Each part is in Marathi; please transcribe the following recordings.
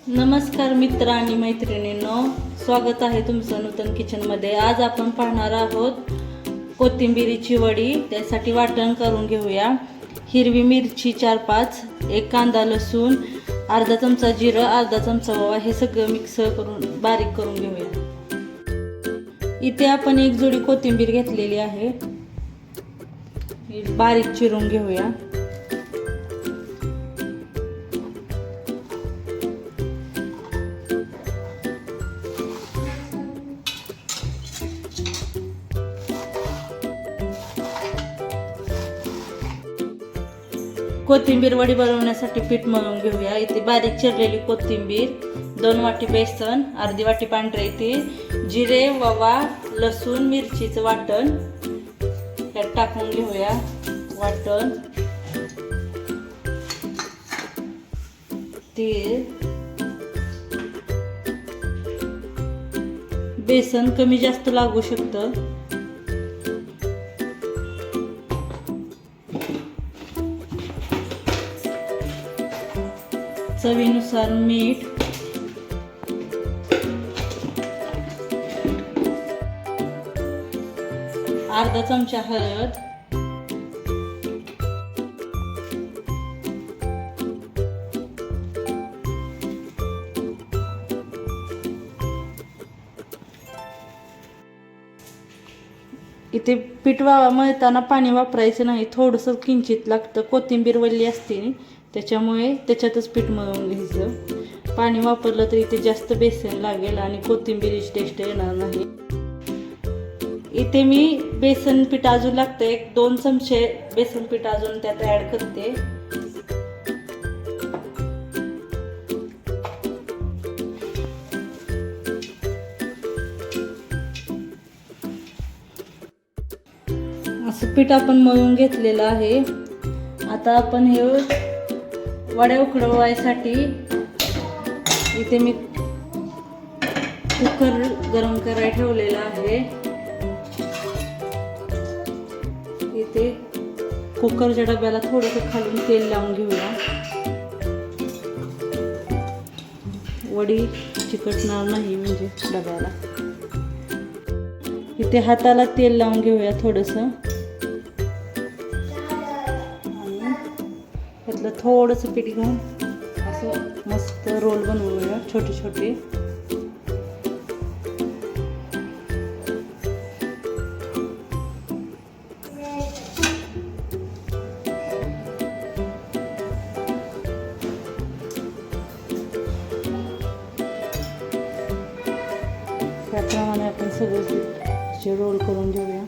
नमस्कार मित्र आणि मैत्रिणींनो, स्वागत आहे तुमचं नूतन किचनमध्ये। आज आपण पाहणार आहोत कोथिंबीरीची वडी। त्यासाठी वाटण करून घेऊया। हिरवी मिरची 4-5, एक कांदा, लसूण, अर्धा चमचा जिरं, अर्धा चमचा ओवा, हे सगळं मिक्स करून बारीक करून घेऊया। इथे आपण एक जोडी कोथिंबीर घेतलेली आहे, बारीक चिरून घेऊया। कोथिंबीर वडी बनवण्यासाठी पीठ मळून घेऊया। इथे बारीक चिरलेली कोथिंबीर, 2 वाटी बेसन, अर्धी वाटी पांढरे तीळ, जिरे, ओवा, लसूण, मिरचीचं वाटण यात टाकून घेऊया। वाटण, तीळ, बेसन कमी जास्त लागू शकतं। चवीनुसार मीठ, अर्धा चमचा हळद, इथे पीठ मळताना पाणी वापरायचं नाही, थोडंसं किंचित लागतं। कोथिंबीर वल्ली असते त्याच्यामुळे त्याच्यातच पीठ मळून घ्यायचं। पाणी वापरलं तरी ते जास्त बेसन लागेल आणि कोथिंबीरीची टेस्ट येणार नाही। इथे मी बेसन पीठ अजून लागतं, 1-2 चमचे बेसन पीठ अजून त्यात ॲड करते। असं पीठ आपण मळून घेतलेलं आहे। आता आपण हे वड्या उकडवायसाठी इथे मी कुकर गरम करायला ठेवलेला आहे। इथे कुकरच्या डब्याला थोडंसं खालून तेल लावून घेऊया। वडी चिकटणार नाही म्हणजे डब्याला। इथे हाताला तेल लावून घेऊया थोडंसं, त्यातलं थोडंसं पीठ घेऊन असं मस्त रोल बनवूया, छोटे छोटे। त्याप्रमाणे आपण सगळं पीठ रोल करून घेऊया।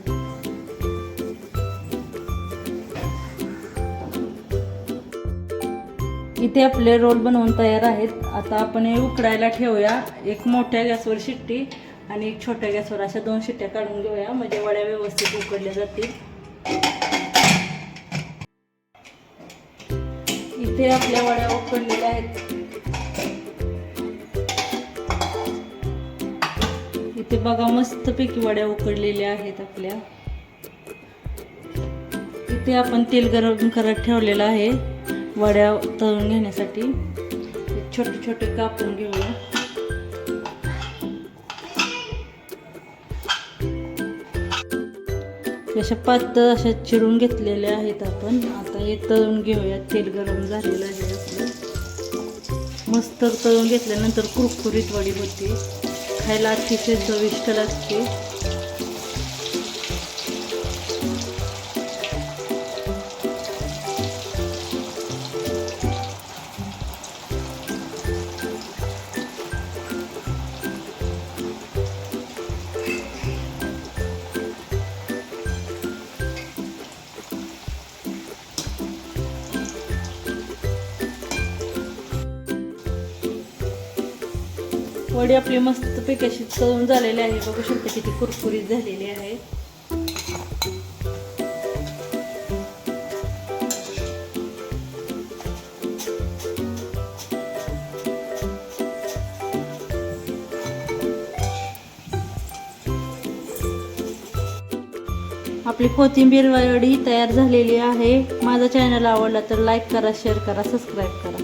इथे आपले रोल बनवून तयार आहेत। आता आपण हे उकडायला ठेवूया। एक मोठ्या गॅसवर शिट्टी आणि एक छोट्या गॅसवर, अशा 2 शिट्ट्या काढून घेऊया, म्हणजे वड्या व्यवस्थित उकडल्या जातील। इथे आपल्या वड्या उकडलेल्या आहेत। इथे बघा मस्तपैकी वड्या उकडलेल्या आहेत आपल्या। इथे आपण तेल गरम करत ठेवलेलं आहे वड्या तळून घेण्यासाठी। छोटे छोटे कापून घेऊया। अशा पातळ अशा चिरून घेतलेल्या आहेत आपण। आता हे तळून घेऊया। तेल गरम झालेलं आहे आपलं। मस्त तळून घेतल्यानंतर कुरकुरीत वडी होते, खायला अतिशय चविष्ट लागते। वडी आपली मस्तपैकी अशी तळून झालेली आहे, बघू शकता किती कुरकुरीत झालेली आहे। आपली कोथिंबीर वडी तयार झालेली आहे। माझा चॅनल आवडला तर लाईक करा, शेअर करा, सबस्क्राईब करा।